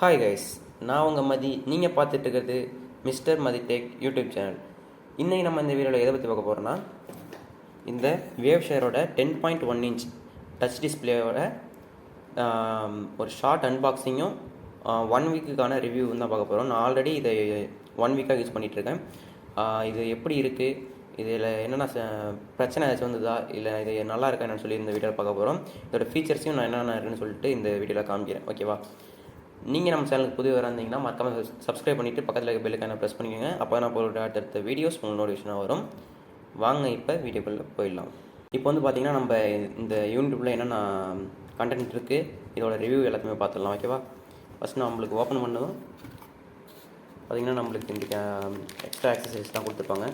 Hi guys, நான் உங்கள் மதி. நீங்கள் பார்த்துட்டு இருக்கிறது மிஸ்டர் மதி டெக் யூடியூப் சேனல். இன்றைக்கி நம்ம இந்த வீடியோவில் எதை பற்றி பார்க்க போகிறோன்னா, இந்த வேவ் ஷேரோட 10.1 இன்ச் டச் டிஸ்பிளேயோட ஒரு ஷார்ட் அன்பாக்சிங்கும் 1 வீக்குக்கான ரிவ்யூவும் தான் பார்க்க போகிறோம். நான் ஆல்ரெடி இதை 1 வீக்காக யூஸ் பண்ணிகிட்ருக்கேன். இது எப்படி இருக்குது, இதில் என்னென்ன பிரச்சனை ஏதாச்சும் வந்ததா, இல்லை இது நல்லா இருக்கா என்னன்னு சொல்லி இந்த வீடியோவில் பார்க்க போகிறோம். இதோட ஃபீச்சர்ஸையும் நான் என்னென்ன இருக்குன்னு சொல்லிட்டு இந்த வீடியோவில் காமிக்கிறேன். ஓகேவா? நீங்கள் நம்ம சேனலுக்கு புதிய இருந்தீங்கன்னா மறக்காமல் சப்ஸ்கிரைப் பண்ணிவிட்டு பக்கத்தில் இருக்க பெல்லுக்கான ப்ரெஸ் பண்ணிக்கோங்க. அப்போ தான் போகிற அடுத்த வீடியோஸ் உங்களுக்கு நோட்டிஃபிகேஷனாக வரும். வாங்க இப்போ வீடியோக்குள்ளே போயிடலாம். இப்போ வந்து பார்த்திங்கன்னா நம்ம இந்த யூடியூப்பில் என்னென்ன கண்டென்ட் இருக்குது, இதோட ரிவ்யூ எல்லாத்தையுமே பார்த்துடலாம். ஓகேவா? ஃபஸ்ட் நம்மளுக்கு ஓப்பன் பண்ணதும் பார்த்திங்கன்னா நம்மளுக்கு இந்த எக்ஸ்ட்ரா ஆக்சசரிஸ் தான் கொடுத்துருப்பாங்க.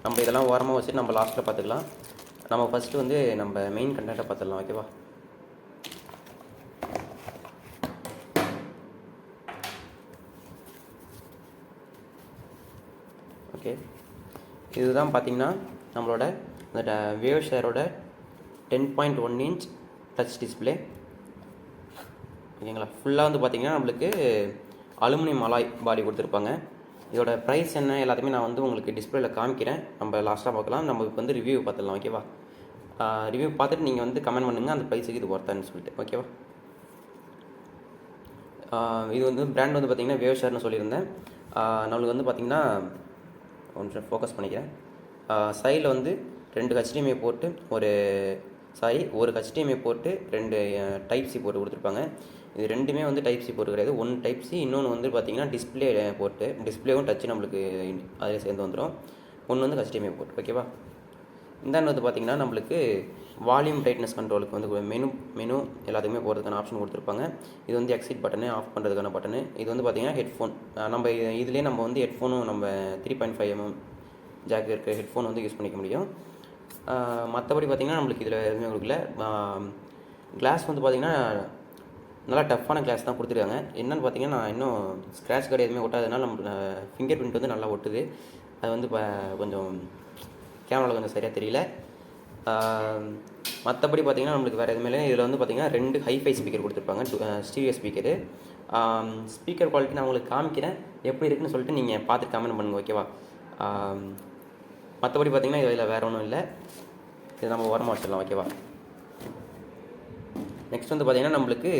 நம்ம இதெல்லாம் ஓரமாக வச்சுட்டு நம்ம லாஸ்ட்டில் பார்த்துக்கலாம். நம்ம ஃபஸ்ட்டு வந்து நம்ம மெயின் கண்டென்ட்டை பார்த்துடலாம். ஓகேவா? ஓகே, இதுதான் பார்த்திங்கன்னா நம்மளோட இந்த வேவ் ஷேரோட 10.1 இன்ச் டச் டிஸ்பிளே. ஓகேங்களா? ஃபுல்லாக வந்து பார்த்திங்கன்னா நம்மளுக்கு அலுமினியம் அலாய் பாடி கொடுத்துருப்பாங்க. இதோட ப்ரைஸ் என்ன எல்லாத்தையுமே நான் வந்து உங்களுக்கு டிஸ்பிளேயில் காமிக்கிறேன். நம்ம லாஸ்ட்டாக பார்க்கலாம். நம்ம இப்போ வந்து ரிவ்யூ பார்த்துடலாம். ஓகேவா? ரிவ்யூ பார்த்துட்டு நீங்கள் வந்து கமெண்ட் பண்ணுங்கள் அந்த ப்ரைஸுக்கு இது ஒர்த்தான்னு சொல்லிட்டு. ஓகேவா? இது வந்து பிராண்ட் வந்து பார்த்திங்கன்னா வேவ் ஷேர்னு சொல்லியிருந்தேன். நம்மளுக்கு வந்து பார்த்திங்கன்னா கொஞ்சம் ஃபோக்கஸ் பண்ணிக்கிறேன். சைடில் வந்து 2 HDMI போட்டு ஒரு HDMI போட்டு 2 டைப் சி போட்டு கொடுத்துருப்பாங்க. இது ரெண்டுமே வந்து டைப் சி போட்டு கிடையாது. ஒன்று டைப் சி, இன்னொன்று வந்து பார்த்திங்கன்னா டிஸ்பிளே போட்டு, டிஸ்பிளேவும் டச்சு நம்மளுக்கு அதில் சேர்ந்து வந்துடும். ஒன்று வந்து HDMI போட்டு. ஓகேவா? இந்தாண்டு வந்து பார்த்திங்கன்னா நம்மளுக்கு வால்யூம் டைட்னஸ் கண்ட்ரோலுக்கு வந்து மெனு எல்லாத்துக்குமே போகிறதுக்கான ஆப்ஷன் கொடுத்துருப்பாங்க. இது வந்து எக்ஸிட் பட்டனு, ஆஃப் பண்ணுறதுக்கான பட்டனு. இது வந்து பார்த்திங்கன்னா ஹெட்ஃபோன். நம்ம இதுலேயே நம்ம வந்து ஹெட்ஃபோனும் நம்ம 3.5 mm ஜாக் இருக்க ஹெட்ஃபோன் வந்து யூஸ் பண்ணிக்க முடியும். மற்றபடி பார்த்திங்கன்னா நம்மளுக்கு இதில் எதுவுமே கொடுக்கல. கிளாஸ் வந்து பார்த்திங்கன்னா நல்லா டஃப்பான கிளாஸ் தான் கொடுத்துருக்காங்க. என்னென்னு பார்த்திங்கன்னா நான் இன்னும் ஸ்க்ராட்ச் கார்டு எதுவுமே ஒட்டாததுனால நம்ம ஃபிங்கர் பிரிண்ட் வந்து நல்லா ஒட்டுது. அது வந்து கொஞ்சம் கேமராவில் கொஞ்சம் சரியாக தெரியல. மற்றபடி பார்த்திங்கன்னா நம்மளுக்கு வேறு எதுவுமே இல்லை. இதில் வந்து பார்த்திங்கன்னா 2 ஹைஃபை ஸ்பீக்கர் கொடுத்துருப்பாங்க, ஸ்டீரியோ ஸ்பீக்கரு. ஸ்பீக்கர் குவாலிட்டி நான் உங்களுக்கு காமிக்கிறேன், எப்படி இருக்குன்னு சொல்லிட்டு நீங்கள் பார்த்துட்டு கமெண்ட் பண்ணுங்கள். ஓகேவா? மற்றபடி பார்த்திங்கன்னா இதில் வேறு ஒன்றும் இல்லை. இது நம்ம ஓரமாக வச்சிடலாம். ஓகேவா? நெக்ஸ்ட் வந்து பார்த்திங்கன்னா நம்மளுக்கு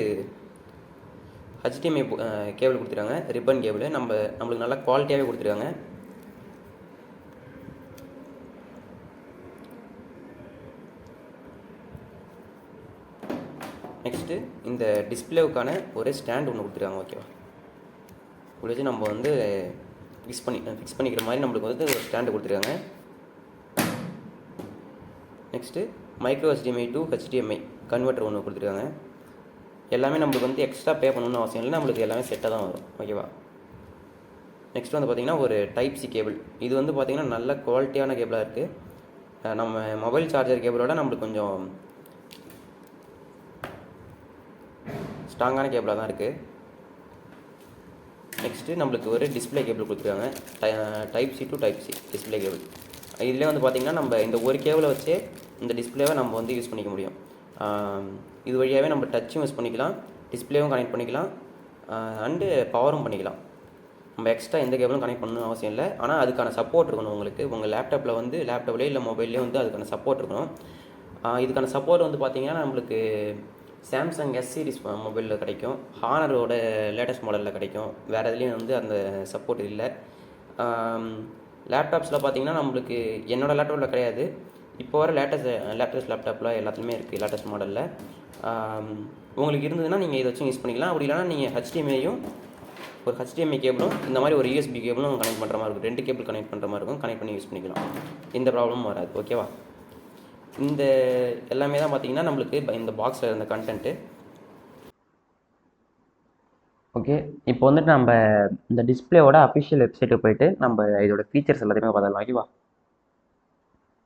HDMI கேபிள் கொடுத்துருக்காங்க, ரிப்பன் கேபிள். நம்மளுக்கு நல்லா குவாலிட்டியாகவே கொடுத்துருக்காங்க. நெக்ஸ்ட்டு இந்த டிஸ்பிளேவுக்கான ஒரு ஸ்டாண்ட் ஒன்று கொடுத்துருக்காங்க. ஓகேவா? இப்படி வச்சு நம்ம வந்து ஃபிக்ஸ் பண்ணிக்கிற மாதிரி நம்மளுக்கு வந்து ஒரு ஸ்டாண்டு கொடுத்துருக்காங்க. Next micro HDMI to HDMI converter ஒன்று கொடுத்துருக்காங்க. எல்லாமே நம்மளுக்கு வந்து எக்ஸ்ட்ரா பே பண்ணணும்னு அவசியம் இல்லை, நம்மளுக்கு எல்லாமே செட்டாக தான் வரும். ஓகேவா? நெக்ஸ்ட் வந்து பார்த்திங்கன்னா ஒரு டைப் சி கேபிள். இது வந்து பார்த்திங்கன்னா நல்ல குவாலிட்டியான கேபிளாக இருக்குது. நம்ம மொபைல் சார்ஜர் கேபிளோட நம்மளுக்கு கொஞ்சம் ஸ்ட்ராங்கான கேபிளாக தான் இருக்குது. நெக்ஸ்ட்டு நம்மளுக்கு ஒரு டிஸ்பிளே கேபிள் கொடுத்துருக்காங்க, type C to type C display cable. இதிலே வந்து பார்த்திங்கன்னா நம்ம இந்த ஒரு கேபிளை வச்சு இந்த டிஸ்பிளேவை நம்ம வந்து யூஸ் பண்ணிக்க முடியும். இது வழியாகவே நம்ம டச்சும் யூஸ் பண்ணிக்கலாம், டிஸ்பிளேவும் கனெக்ட் பண்ணிக்கலாம், அண்டு பவரும் பண்ணிக்கலாம். நம்ம எக்ஸ்ட்ரா எந்த கேபிளும் கனெக்ட் பண்ணணும்னு அவசியம் இல்லை. ஆனால் அதுக்கான சப்போர்ட் இருக்கணும் உங்களுக்கு. உங்கள் லேப்டாப்லேயே இல்லை மொபைல்லேயே வந்து அதுக்கான சப்போர்ட் இருக்கணும். இதுக்கான சப்போர்ட் வந்து பார்த்திங்கன்னா நம்மளுக்கு சாம்சங் S சீரிஸ் மொபைலில் கிடைக்கும், ஹானரோட லேட்டஸ்ட் மாடலில் கிடைக்கும். வேறு எதுலேயும் வந்து அந்த சப்போர்ட் இல்லை. லேப்டாப்ஸில் பார்த்திங்கன்னா நம்மளுக்கு என்னோடய லேப்டாப்பில் கிடையாது. இப்போ வர லேட்டஸ்ட் லேப்டாப்பில் எல்லாத்துலேயுமே இருக்குது, லேட்டஸ்ட் மாடலில். உங்களுக்கு இருந்ததுன்னா நீங்கள் இதை வச்சு யூஸ் பண்ணிக்கலாம். அப்படி இல்லைனா நீங்கள் HDMIயும் ஒரு HDMI கேபிளும் இந்த மாதிரி ஒரு USB கேபிளும் கனெக்ட் பண்ணுற மாதிரி இருக்கும். 2 கேபிள் கனெக்ட் பண்ணுற மாதிரி இருக்கும், கனெக்ட் பண்ணி யூஸ் பண்ணிக்கலாம். எந்த ப்ராப்ளமும் வராது. ஓகேவா? இந்த எல்லாமே தான் பார்த்திங்கன்னா நம்மளுக்கு இந்த பாக்ஸில் இருந்த கண்டென்ட்டு. ஓகே, இப்போ வந்துட்டு நம்ம இந்த டிஸ்பிளேவோட அஃபிஷியல் வெப்சைட்டுக்கு போயிட்டு நம்ம இதோட ஃபீச்சர்ஸ் எல்லாத்தையுமே பார்த்துக்கலாம். ஓகேவா?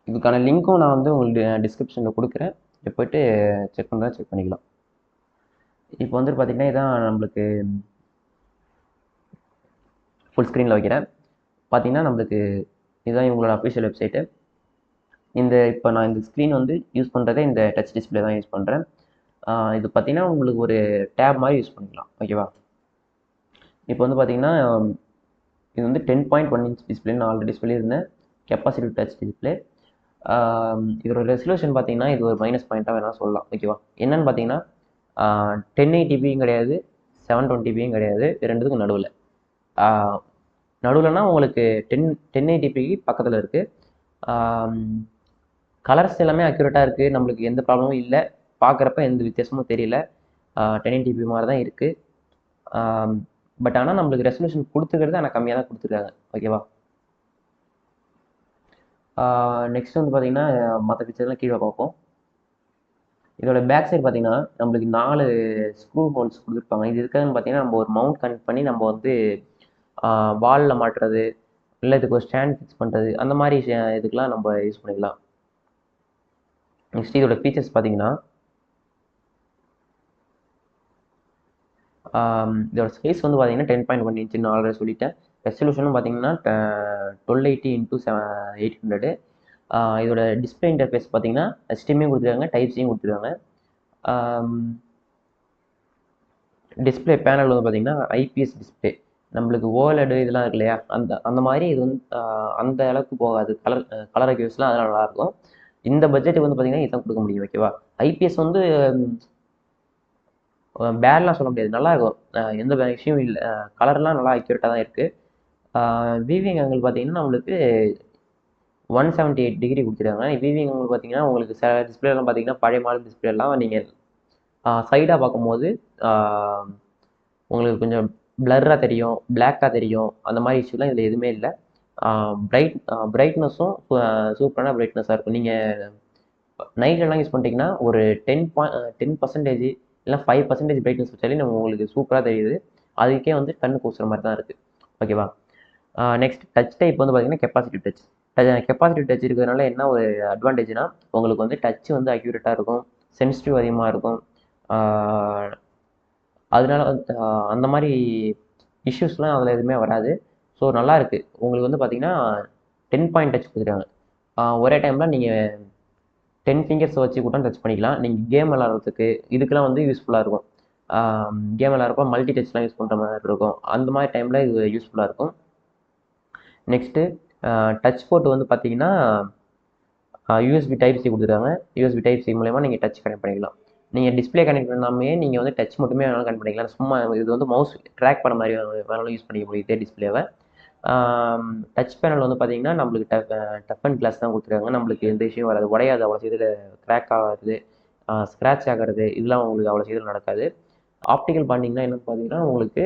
இதுக்கான லிங்க்கும் நான் வந்து உங்களுக்கு டிஸ்கிரிப்ஷனில் கொடுக்குறேன், போய்ட்டு செக் பண்ணிக்கலாம். இப்போ வந்துட்டு பார்த்திங்கன்னா இதான் நம்மளுக்கு ஃபுல் ஸ்க்ரீனில் வைக்கிறேன். பார்த்திங்கன்னா நம்மளுக்கு இதுதான் இவங்களோட அஃபிஷியல் வெப்சைட்டு. இப்போ நான் இந்த ஸ்க்ரீன் வந்து யூஸ் பண்ணுறதே இந்த டச் டிஸ்பிளே தான் யூஸ் பண்ணுறேன். இது பார்த்தீங்கன்னா உங்களுக்கு ஒரு டேப் மாதிரி யூஸ் பண்ணிக்கலாம். ஓகேவா? இப்போ வந்து பார்த்தீங்கன்னா இது வந்து 10.1 இன்ச் டிஸ்பிளேன்னு ஆல்ரெடி சொல்லியிருந்தேன். Capacitive touch display. இதோட ரெசல்யூஷன் பார்த்தீங்கன்னா இது ஒரு மைனஸ் பாயிண்ட்டாக வேணால் சொல்லலாம். ஓகேவா? என்னன்னு பார்த்தீங்கன்னா 1080பியும் கிடையாது, 720பியும் கிடையாது, ரெண்டுத்துக்கும் நடுவில். நடுவில்னா உங்களுக்கு 1080பிக்கு பக்கத்தில் இருக்குது. கலர்ஸ் எல்லாமே அக்யூரேட்டாக இருக்குது, நம்மளுக்கு எந்த ப்ராப்ளமும் இல்லை, பார்க்குறப்ப எந்த வித்தியாசமும் தெரியல. 1080p மாதிரி தான் இருக்குது. பட் ஆனால் நம்மளுக்கு ரெசல்யூஷன் கொடுத்துக்கிறது ஆனால் கம்மியாக தான் கொடுத்துருக்காங்க. ஓகேவா? நெக்ஸ்ட் வந்து பார்த்தீங்கன்னா மற்ற பிக்சர்லாம் கீழே பார்ப்போம். இதோட பேக் சைடு பார்த்தீங்கன்னா நம்மளுக்கு 4 ஸ்க்ரூ ஹோல்ஸ் கொடுத்துருப்பாங்க. இது எதுக்காகன்னு பார்த்தீங்கன்னா நம்ம ஒரு மவுண்ட் கனெக்ட் பண்ணி நம்ம வந்து வாலில் மாட்டுறது, இல்லை இதுக்கு ஒரு ஸ்டாண்ட் ஃபிக்ஸ் பண்ணுறது, அந்த மாதிரி இதுக்கெலாம் நம்ம யூஸ் பண்ணிக்கலாம். நெக்ஸ்ட் இதோட ஃபீச்சர்ஸ் பார்த்தீங்கன்னா இதோட சைஸ் வந்து பார்த்தீங்கன்னா 10.1 இன்ச்சுன்னு ஆல்ரெடி சொல்லிட்டேன். ரெசல்யூஷனும் பார்த்தீங்கன்னா 1280x800. இதோட டிஸ்பிளே இன்டர்ஃபேஸ் பார்த்தீங்கன்னா HDMI கொடுத்துருக்காங்க, டைப்-சியும் கொடுத்துருக்காங்க. டிஸ்பிளே பேனல் வந்து பார்த்தீங்கன்னா ஐபிஎஸ் டிஸ்பிளே. நம்மளுக்கு ஓஎல்இடி இதெல்லாம் இருக்கு இல்லையா, அந்த மாதிரி இது வந்து அந்த அளவுக்கு போகாது. கலர் அக்யூரேசிலாம் அதெல்லாம் நல்லாயிருக்கும். இந்த பட்ஜெட்டுக்கு வந்து பார்த்தீங்கன்னா இதான் கொடுக்க முடியும். ஓகேவா? ஐபிஎஸ் வந்து பேட்லாம் சொல்ல முடியாது, நல்லா இருக்கும். எந்த விஷயம் இல்லை, கலர்லாம் நல்லா அக்யூரேட்டாக தான் இருக்குது. விவிங் ஆங்கிள் பார்த்தீங்கன்னா நம்மளுக்கு 178 டிகிரி கொடுத்துருக்காங்க. விவிங் ஆங்கிள் பார்த்தீங்கன்னா உங்களுக்கு சில டிஸ்பிளேலாம் பார்த்தீங்கன்னா பழைய மாடல் டிஸ்பிளேலாம் நீங்கள் சைடாக பார்க்கும்போது உங்களுக்கு கொஞ்சம் பிளர்ராக தெரியும், பிளாக்காக தெரியும். அந்த மாதிரி இஷ்யூலாம் இதில் எதுவுமே இல்லை. பிரைட்னஸும் சூப்பரான பிரைட்னஸாக இருக்கும். நீங்கள் நைட்லலாம் யூஸ் பண்ணிட்டீங்கன்னா ஒரு 10% இல்லை 5% பிரைட்னஸ் வச்சாலே நம்ம உங்களுக்கு சூப்பராக தெரியுது. அதுக்கே வந்து கண்ணு கூசுற மாதிரி தான் இருக்குது. ஓகேவா? நெக்ஸ்ட் டச் டைப் வந்து பார்த்தீங்கன்னா கெப்பாசிட்டிவ் டச். கெப்பாசிட்டிவ் டச் இருக்கிறதுனால என்ன ஒரு அட்வான்டேஜ்னா உங்களுக்கு வந்து டச் வந்து அக்யூரேட்டாக இருக்கும், சென்சிட்டிவ் அதிகமாக இருக்கும். அதனால அந்த மாதிரி இஷ்யூஸ்லாம் அதில் எதுவுமே வராது. ஸோ நல்லா இருக்குது. உங்களுக்கு வந்து பார்த்தீங்கன்னா 10 பாயிண்ட் டச் கொடுத்துருக்காங்க. ஒரே டைமில் நீங்கள் 10 ஃபிங்கர்ஸ் வச்சு கூட டச் பண்ணிக்கலாம். நீங்கள் கேம் விளாட்றதுக்கு இதுக்கெல்லாம் வந்து யூஸ்ஃபுல்லாக இருக்கும். கேம் விளாட்றப்ப மல்டி டச்லாம் யூஸ் பண்ணுற மாதிரி இருக்கும். அந்த மாதிரி டைமில் இது யூஸ்ஃபுல்லாக இருக்கும். நெக்ஸ்ட்டு டச் போர்ட் வந்து பார்த்தீங்கன்னா யூஎஸ்பி டைப்-சி கொடுத்துருக்காங்க. யூஎஸ்பி டைப்-சி மூலயமா நீங்கள் டச் கனெக்ட் பண்ணிக்கலாம். நீங்கள் டிஸ்பிளே கனெக்ட் பண்ணாமே நீங்கள் வந்து டச் மட்டுமே வேணாலும் கனெக்ட் பண்ணிக்கலாம். சும்மா இது வந்து மவுஸ் ட்ராக் பண்ண மாதிரி வேணாலும் யூஸ் பண்ணிக்க முடியும் இதே டிஸ்பிளேவை. டச் பேனல் வந்து பார்த்தீங்கன்னா நம்மளுக்கு டஃப் அண்ட் கிளாஸ் தான் கொடுத்துருக்காங்க. நம்மளுக்கு எந்த விஷயம் வராது, உடையாது அவ்வளோ சீக்கிரம், கிராக் ஆகாது, ஸ்க்ராட்ச் ஆகிறது இதெல்லாம் உங்களுக்கு அவ்வளோ சீக்கிரம் நடக்காது. ஆப்டிக்கல் பாண்டிங்னா என்னன்னு பார்த்தீங்கன்னா உங்களுக்கு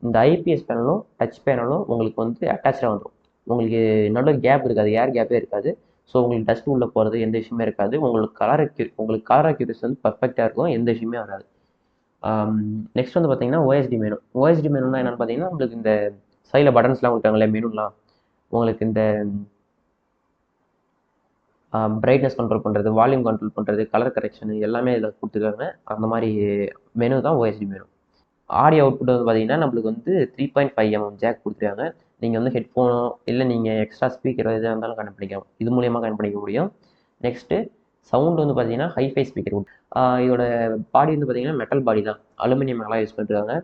இந்த ஐபிஎஸ் பேனலும் டச் பேனலும் உங்களுக்கு வந்து அட்டாச்சாக வந்துடும். உங்களுக்கு நடுவில் கேப் இருக்காது, ஏர் கேப்பே இருக்காது. ஸோ உங்களுக்கு டஸ்ட் உள்ளே போகிறது எந்த விஷயமே இருக்காது. உங்களுக்கு கலர் அக்யூரேசி வந்து பர்ஃபெக்டாக இருக்கும், எந்த விஷயமே வராது. நெக்ஸ்ட் வந்து பார்த்தீங்கன்னா ஓஎஸ்டி மெனு. ஓஎஸ்டி மெனுனா என்னென்னு பார்த்தீங்கன்னா உங்களுக்கு இந்த சைடில் பட்டன்ஸ்லாம் கொடுத்தாங்களே மெனுலாம், உங்களுக்கு இந்த பிரைட்னஸ் கண்ட்ரோல் பண்ணுறது, வால்யூம் கண்ட்ரோல் பண்ணுறது, கலர் கரெக்ஷனு எல்லாமே இதில் கொடுத்துருக்காங்க. அந்த மாதிரி மெனு தான் ஓஎஸ்டி மெனு. ஆடியோ அவுட்புட் வந்து பார்த்தீங்கன்னா நம்மளுக்கு வந்து 3.5mm ஜாக் கொடுத்துருக்காங்க. நீங்கள் வந்து ஹெட்ஃபோனோ இல்லை நீங்கள் எக்ஸ்ட்ரா ஸ்பீக்கர் எதாக இருந்தாலும் கனெக்ட் பண்ணிக்கலாம், இது மூலியமாக கனெக்ட் பண்ணிக்க முடியும். நெக்ஸ்ட்டு சவுண்டு வந்து பார்த்தீங்கன்னா ஹைஃபை ஸ்பீக்கர். இதோட பாடி வந்து பார்த்தீங்கன்னா மெட்டல் பாடி தான், அலுமினியம் நல்லா யூஸ் பண்ணிருக்காங்க.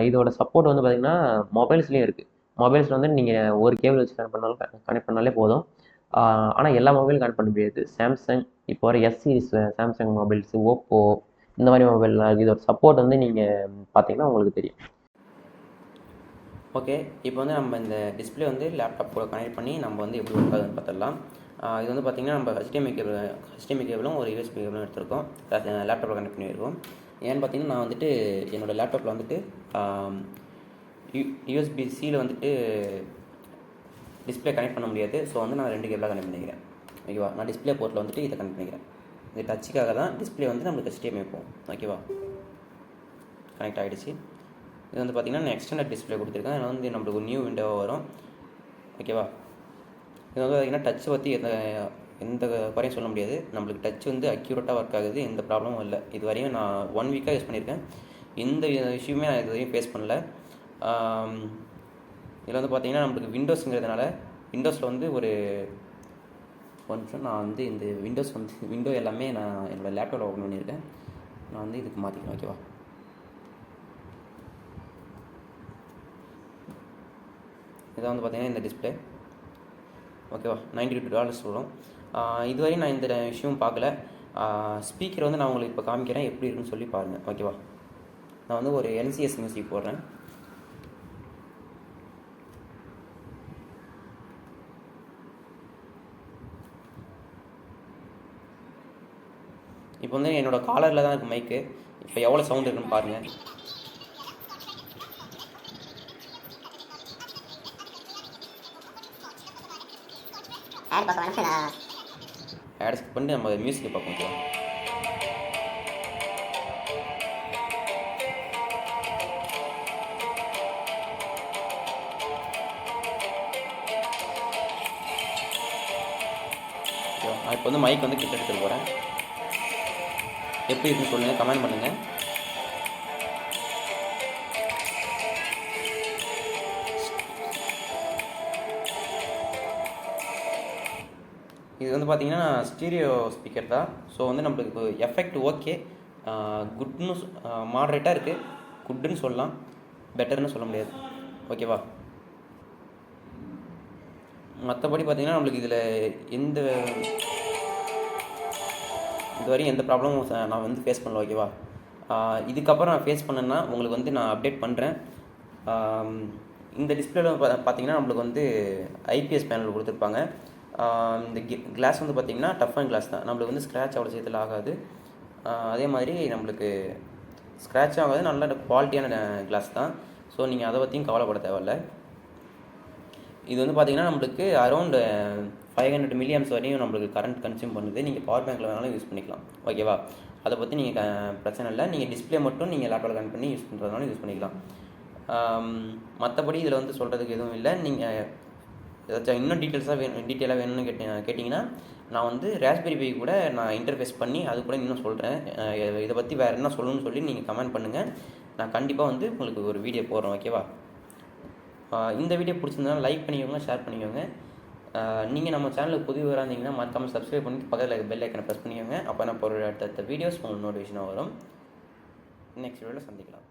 இதோட சப்போர்ட் வந்து பார்த்தீங்கன்னா மொபைல்ஸ்லேயும் இருக்குது. மொபைல்ஸில் வந்து நீங்கள் ஒரு கேபிள் வச்சு கனெக்ட் பண்ணாலே போதும். ஆனால் எல்லா மொபைலும் கனெக்ட் பண்ண முடியாது. சாம்சங் இப்போ வர S series Samsung mobiles, Oppo இந்த மாதிரி மொபைல்லாம் இருக்குது. இதோட சப்போர்ட் வந்து நீங்கள் பார்த்தீங்கன்னா உங்களுக்கு தெரியும். ஓகே, இப்போ வந்து நம்ம இந்த டிஸ்பிளே வந்து லேப்டாப் கூட கனெக்ட் பண்ணி நம்ம வந்து எப்படி ஒர்க் ஆகுதுன்னு பார்த்துடலாம். இது வந்து பார்த்திங்கன்னா நம்ம HDMI கேபிளும் ஒரு யூஎஸ்பி கேபிளும் எடுத்திருக்கோம், லேப்டாப்பில் கனெக்ட் பண்ணியிருக்கோம். ஏன்னு பார்த்தீங்கன்னா நான் வந்துட்டு என்னோடய லேப்டாப்பில் வந்துட்டு யூஎஸ்பி-சியில் வந்துட்டு டிஸ்பிளே கனெக்ட் பண்ண முடியாது. ஸோ வந்து நான் 2 கேபிளாக கனெக்ட் பண்ணிக்கிறேன். ஓகேவா? நான் டிஸ்பிளே போர்ட்டில் வந்துட்டு இதை கனெக்ட் பண்ணிக்கிறேன். இது டச்சுக்காக தான், டிஸ்பிளே வந்து நம்மளுக்கு HDMI போகும். ஓகேவா? கனெக்ட் ஆகிடுச்சு. இது வந்து பார்த்திங்கன்னா நான் எக்ஸ்டர்னல் டிஸ்பிளே கொடுத்துருக்கேன். அதில் வந்து நம்மளுக்கு ஒரு நியூ விண்டோவாக வரும். ஓகேவா? இது வந்து பார்த்திங்கன்னா டச் பற்றி எந்த குறையும் சொல்ல முடியாது. நம்மளுக்கு டச் வந்து அக்யூரேட்டாக ஒர்க் ஆகுது, எந்த ப்ராப்ளமும் இல்லை. இது வரையும் நான் 1 வீக்காக யூஸ் பண்ணியிருக்கேன், எந்த இஷ்யூமே நான் இது வரையும் ஃபேஸ் பண்ணல. இதில் வந்து பார்த்திங்கன்னா நம்மளுக்கு விண்டோஸுங்கிறதுனால விண்டோஸில் வந்து ஒரு நிமிஷம் நான் வந்து இந்த விண்டோ எல்லாமே நான் என்னோடய லேப்டாப்பில் ஓப்பன் பண்ணியிருக்கேன். நான் வந்து இதுக்கு மாற்றிக்கிறேன். ஓகேவா? இதான் வந்து பார்த்தீங்கன்னா இந்த டிஸ்பிளே. ஓகேவா? $92 வரும். இதுவரையும் நான் இந்த விஷயம் பார்க்கல. ஸ்பீக்கர் வந்து நான் உங்களுக்கு இப்போ காமிக்கிறேன், எப்படி இருக்குன்னு சொல்லி பாருங்கள். ஓகேவா? நான் வந்து ஒரு என்சிஎஸ் மியூசிக் போடுறேன். இப்போ வந்து என்னோடய காலரில் தான் இருக்குது மைக்கு. இப்போ எவ்வளோ சவுண்ட் இருக்குன்னு பாருங்கள். ஆட் ஸ்கிப் பண்ணிட்டு நம்ம மியூசிக்கை பார்ப்போம். ஓகேவா? நான் இப்போ வந்து மைக் வந்து கிட்ட எடுத்துகிட்டு போகிறேன். எப்படி இருக்குன்னு சொல்லுங்கள், கமெண்ட் பண்ணுங்கள். இது வந்து பார்த்திங்கன்னா ஸ்டீரியோ ஸ்பீக்கர் தான். ஸோ வந்து நம்மளுக்கு எஃபெக்ட் ஓகே, குட்னு மாட்ரேட்டாக இருக்குது. குட்டுன்னு சொல்லலாம், பெட்டர்னு சொல்ல முடியாது. ஓகேவா? மற்றபடி பார்த்திங்கன்னா நம்மளுக்கு இதில் இதுவரையும் எந்த ப்ராப்ளமும் நான் வந்து ஃபேஸ் பண்ணல. ஓகேவா? இதுக்கப்புறம் நான் ஃபேஸ் பண்ணேன்னா உங்களுக்கு வந்து நான் அப்டேட் பண்ணுறேன். இந்த டிஸ்பிளேல பார்த்திங்கன்னா நம்மளுக்கு வந்து ஐபிஎஸ் பேனல் கொடுத்துருப்பாங்க. இந்த கிளாஸ் வந்து பார்த்திங்கன்னா டஃப் கிளாஸ் தான். நம்மளுக்கு வந்து ஸ்க்ராட்ச் அவ்வளோ சீக்கிரத்தில் ஆகாது. அதே மாதிரி நம்மளுக்கு ஸ்க்ராட்ச் ஆகாது, நல்ல குவாலிட்டியான கிளாஸ் தான். ஸோ நீங்கள் அதை பற்றியும் கவலைப்பட தேவையில்ல. இது வந்து பார்த்திங்கன்னா நம்மளுக்கு அரௌண்ட் 500 mAh வரையும் நம்மளுக்கு கரண்ட் கன்சியூம் பண்ணுது. நீங்கள் பவர் பேங்க்கில் வேணாலும் யூஸ் பண்ணிக்கலாம். ஓகேவா? அதை பற்றி நீங்கள் பிரச்சனை இல்லை. நீங்கள் டிஸ்பிளே மட்டும் நீங்கள் லேப்டாப்பில் கனெக்ட் பண்ணி யூஸ் பண்ணுறதுனால யூஸ் பண்ணிக்கலாம். மற்றபடி இதில் வந்து சொல்கிறதுக்கு எதுவும் இல்லை. நீங்கள் ஏதாச்சும் இன்னும் டீட்டெயிலாக வேணும்னு கேட்டிங்கன்னா நான் வந்து ராஸ்பெரி பை கூட நான் இன்டர்ஃபேஸ் பண்ணி அது கூட இன்னும் சொல்கிறேன். இதை பற்றி வேறு என்ன சொல்லணும்னு சொல்லி நீங்கள் கமெண்ட் பண்ணுங்கள். நான் கண்டிப்பாக வந்து உங்களுக்கு ஒரு வீடியோ போடுறேன். ஓகேவா? இந்த வீடியோ பிடிச்சிருந்தனால லைக் பண்ணிக்கோங்க, ஷேர் பண்ணிக்கோங்க. நீங்கள் நம்ம சேனலுக்கு புதியவராக இருந்தீங்கன்னா மறக்காமல் சப்ஸ்கிரைப் பண்ணிட்டு பக்கத்தில் பெல் ஐக்கனை ப்ரெஸ் பண்ணிக்கோங்க. அப்போ நான் போகிற அடுத்த வீடியோஸ் உங்களுக்கு நோட்டிஃபிகேஷனாக வரும். நெக்ஸ்ட் வீடியோவில் சந்திக்கலாம்.